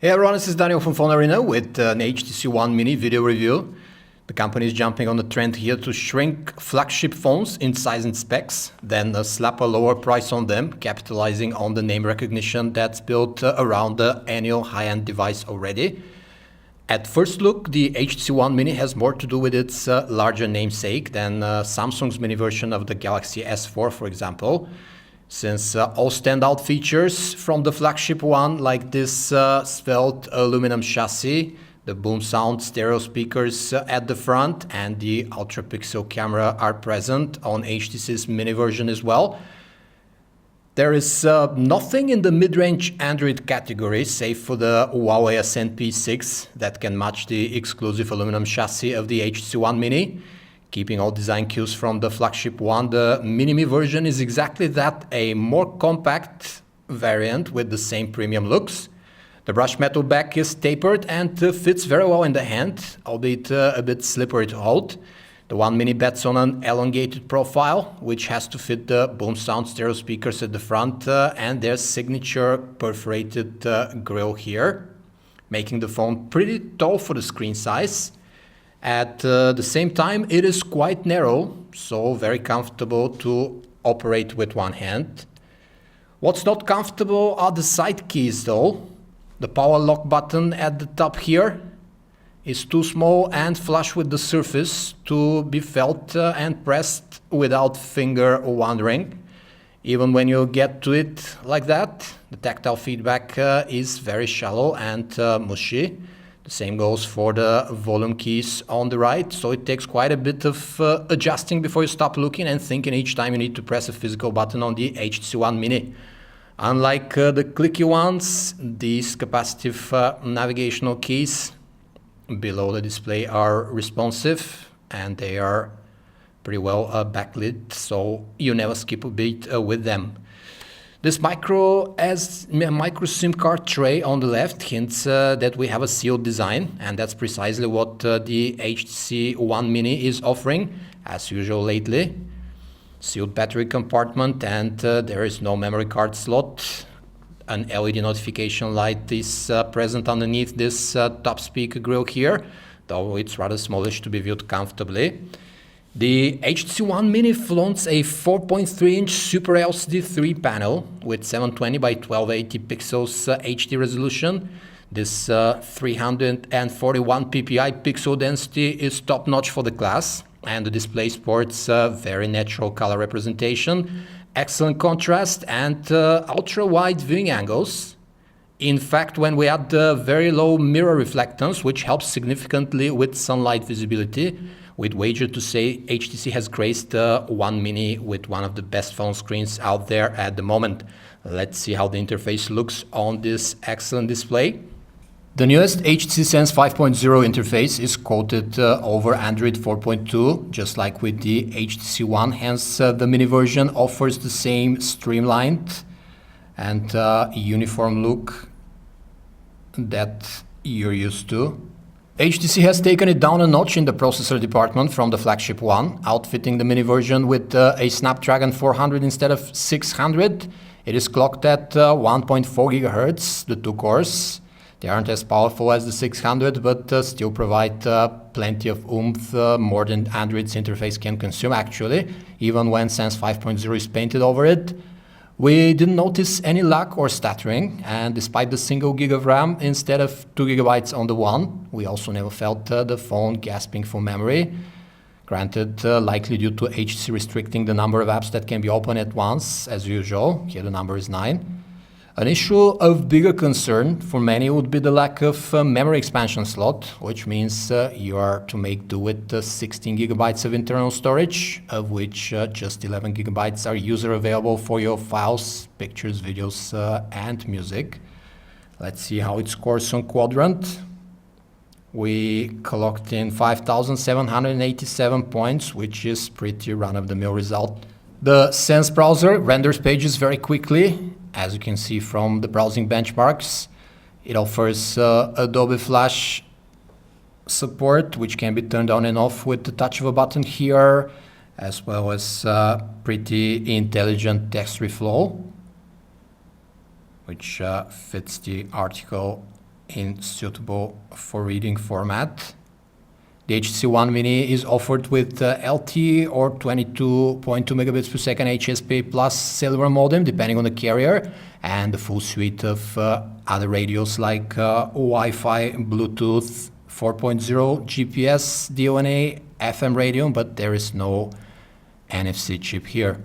Hey everyone, this is Daniel from PhoneArena with an HTC One Mini video review. The company is jumping on the trend here to shrink flagship phones in size and specs, then slap a lower price on them, capitalizing on the name recognition that's built around the annual high-end device already. At first look, the HTC One Mini has more to do with its larger namesake than Samsung's mini version of the Galaxy S4, for example. Since all standout features from the flagship one, like this svelte aluminum chassis, the BoomSound stereo speakers at the front, and the UltraPixel camera are present on HTC's mini version as well. There is nothing in the mid-range Android category, save for the Huawei SNP6 that can match the exclusive aluminum chassis of the HTC One Mini. Keeping all design cues from the flagship one, the Mini version is exactly that, a more compact variant with the same premium looks. The brushed metal back is tapered and fits very well in the hand, albeit a bit slippery to hold. The One Mini bets on an elongated profile, which has to fit the BoomSound stereo speakers at the front and their signature perforated grille here, making the phone pretty tall for the screen size. At the same time, it is quite narrow, so very comfortable to operate with one hand. What's not comfortable are the side keys though. The power lock button at the top here is too small and flush with the surface to be felt and pressed without finger wandering. Even when you get to it like that, the tactile feedback is very shallow and mushy. The same goes for the volume keys on the right, so it takes quite a bit of adjusting before you stop looking and thinking each time you need to press a physical button on the HTC One Mini. Unlike the clicky ones, these capacitive navigational keys below the display are responsive and they are pretty well backlit, so you never skip a beat with them. This micro SIM card tray on the left hints that we have a sealed design, and that's precisely what the HTC One Mini is offering, as usual lately. Sealed battery compartment, and there is no memory card slot. An LED notification light is present underneath this top speaker grille here, though it's rather smallish to be viewed comfortably. The HTC One Mini flaunts a 4.3-inch Super LCD 3 panel with 720 by 1280 pixels HD resolution. This 341 ppi pixel density is top-notch for the class, and the display sports very natural color representation, excellent contrast, and ultra-wide viewing angles. In fact, when we add very low mirror reflectance, which helps significantly with sunlight visibility, we'd wager to say HTC has graced the One Mini with one of the best phone screens out there at the moment. Let's see how the interface looks on this excellent display. The newest HTC Sense 5.0 interface is quoted over Android 4.2, just like with the HTC One, hence the Mini version offers the same streamlined and uniform look that you're used to. HTC has taken it down a notch in the processor department from the flagship one, outfitting the Mini version with a Snapdragon 400 instead of 600. It is clocked at 1.4 GHz, the two cores. They aren't as powerful as the 600, but still provide plenty of oomph, more than Android's interface can consume actually, even when Sense 5.0 is painted over it. We didn't notice any lag or stuttering, and despite the single gig of RAM instead of 2 GB on the one, we also never felt the phone gasping for memory. Granted, likely due to HTC restricting the number of apps that can be opened at once, as usual. Here the number is 9. An issue of bigger concern for many would be the lack of memory expansion slot, which means you are to make do with 16 GB of internal storage, of which just 11 GB are user available for your files, pictures, videos, and music. Let's see how it scores on Quadrant. We clocked in 5,787 points, which is pretty run-of-the-mill result. The Sense browser renders pages very quickly, as you can see from the browsing benchmarks. It offers Adobe Flash support, which can be turned on and off with the touch of a button here, as well as pretty intelligent text reflow, which fits the article in suitable for reading format. The HTC One Mini is offered with LTE or 22.2 megabits per second HSP plus cellular modem, depending on the carrier, and the full suite of other radios like Wi-Fi, Bluetooth, 4.0, GPS, DONA, FM radio, but there is no NFC chip here.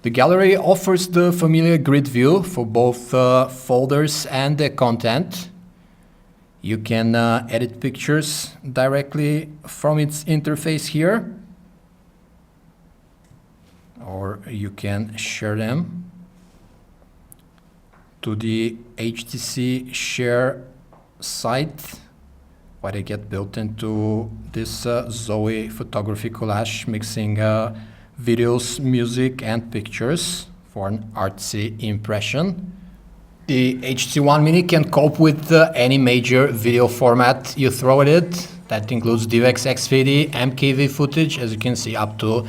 The gallery offers the familiar grid view for both folders and the content. You can edit pictures directly from its interface here, or you can share them to the HTC Share site, where they get built into this Zoe photography collage, mixing videos, music, and pictures for an artsy impression. The HTC One Mini can cope with any major video format you throw at it. That includes DivX XVD, MKV footage, as you can see, up to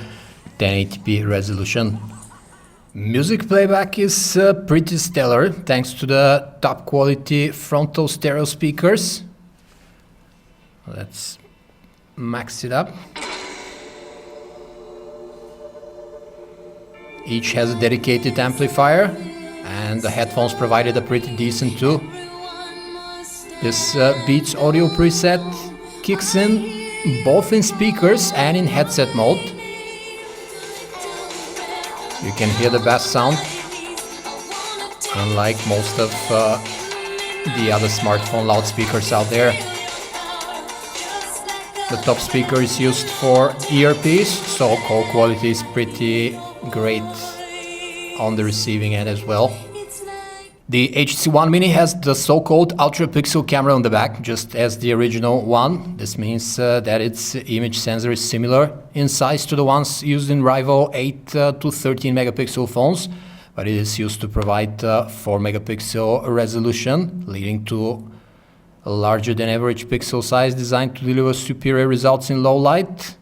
1080p resolution. Music playback is pretty stellar thanks to the top quality frontal stereo speakers. Let's max it up. Each has a dedicated amplifier, and the headphones provided are pretty decent too. This Beats audio preset kicks in both in speakers and in headset mode. You can hear the bass sound, unlike most of the other smartphone loudspeakers out there. The top speaker is used for earpiece, so call quality is pretty great on the receiving end as well. The HTC One Mini has the so-called UltraPixel camera on the back, just as the original one. This means that its image sensor is similar in size to the ones used in rival 8 to 13 megapixel phones, but it is used to provide 4 megapixel resolution, leading to a larger than average pixel size designed to deliver superior results in low light.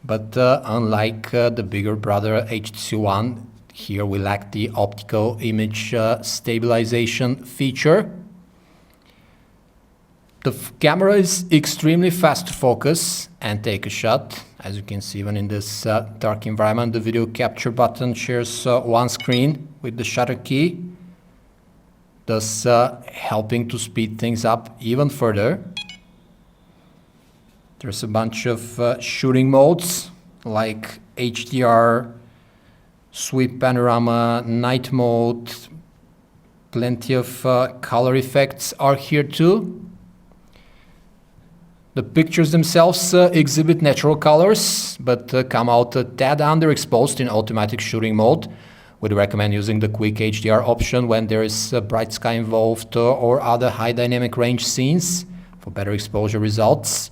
But unlike the bigger brother HTC One, here we lack the optical image stabilization feature. The camera is extremely fast to focus and take a shot. As you can see, even in this dark environment, the video capture button shares one screen with the shutter key, thus helping to speed things up even further. There's a bunch of shooting modes like HDR, sweep panorama, night mode. Plenty of color effects are here too. The pictures themselves exhibit natural colors, but come out a tad underexposed in automatic shooting mode. We'd recommend using the quick HDR option when there is bright sky involved or other high dynamic range scenes for better exposure results.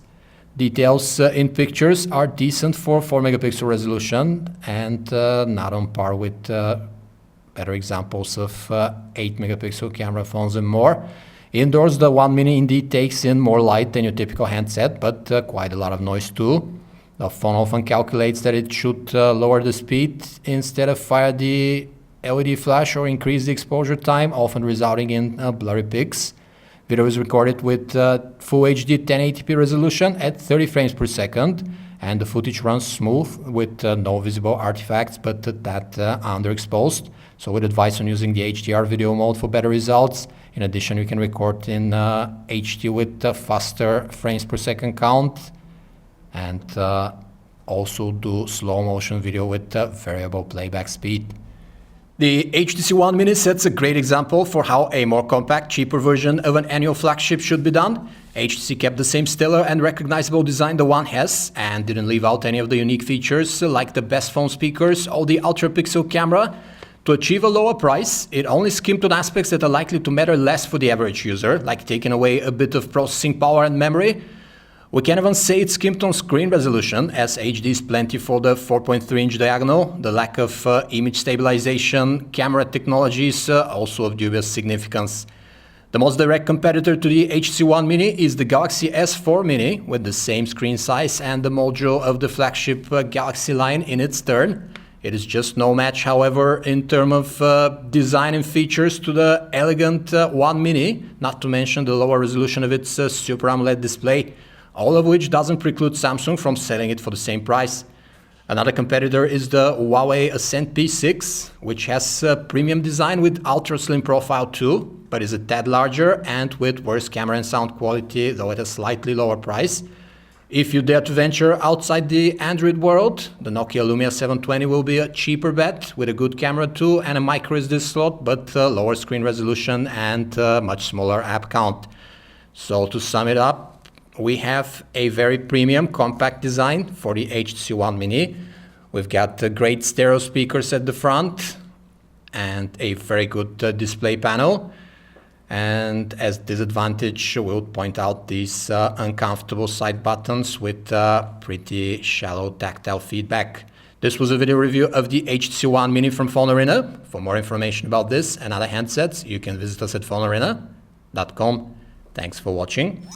Details in pictures are decent for 4 megapixel resolution and not on par with better examples of 8 megapixel camera phones and more. Indoors, the One Mini indeed takes in more light than your typical handset, but quite a lot of noise too. The phone often calculates that it should lower the speed instead of fire the LED flash or increase the exposure time, often resulting in blurry pics. Video is recorded with Full HD 1080p resolution at 30 frames per second, and the footage runs smooth with no visible artifacts, but that underexposed. So we'd advise on using the HDR video mode for better results. In addition, you can record in HD with faster frames per second count, and also do slow motion video with variable playback speed. The HTC One Mini sets a great example for how a more compact, cheaper version of an annual flagship should be done. HTC kept the same stellar and recognizable design the One has, and didn't leave out any of the unique features like the best phone speakers or the UltraPixel camera. To achieve a lower price, it only skimped on aspects that are likely to matter less for the average user, like taking away a bit of processing power and memory. We can even say it skimped on screen resolution, as HD is plenty for the 4.3-inch diagonal. The lack of image stabilization camera technology is also of dubious significance. The most direct competitor to the HTC One Mini is the Galaxy S4 Mini, with the same screen size and the module of the flagship Galaxy line in its turn. It is just no match, however, in terms of design and features to the elegant One Mini, not to mention the lower resolution of its Super AMOLED display, all of which doesn't preclude Samsung from selling it for the same price. Another competitor is the Huawei Ascend P6, which has a premium design with ultra slim profile too, but is a tad larger and with worse camera and sound quality, though at a slightly lower price. If you dare to venture outside the Android world, the Nokia Lumia 720 will be a cheaper bet with a good camera too and a microSD slot, but lower screen resolution and much smaller app count. So to sum it up, we have a very premium compact design for the HTC One Mini. We've got great stereo speakers at the front and a very good display panel. And as disadvantage, we'll point out these uncomfortable side buttons with pretty shallow tactile feedback. This was a video review of the HTC One Mini from PhoneArena. For more information about this and other handsets, you can visit us at phonearena.com. Thanks for watching.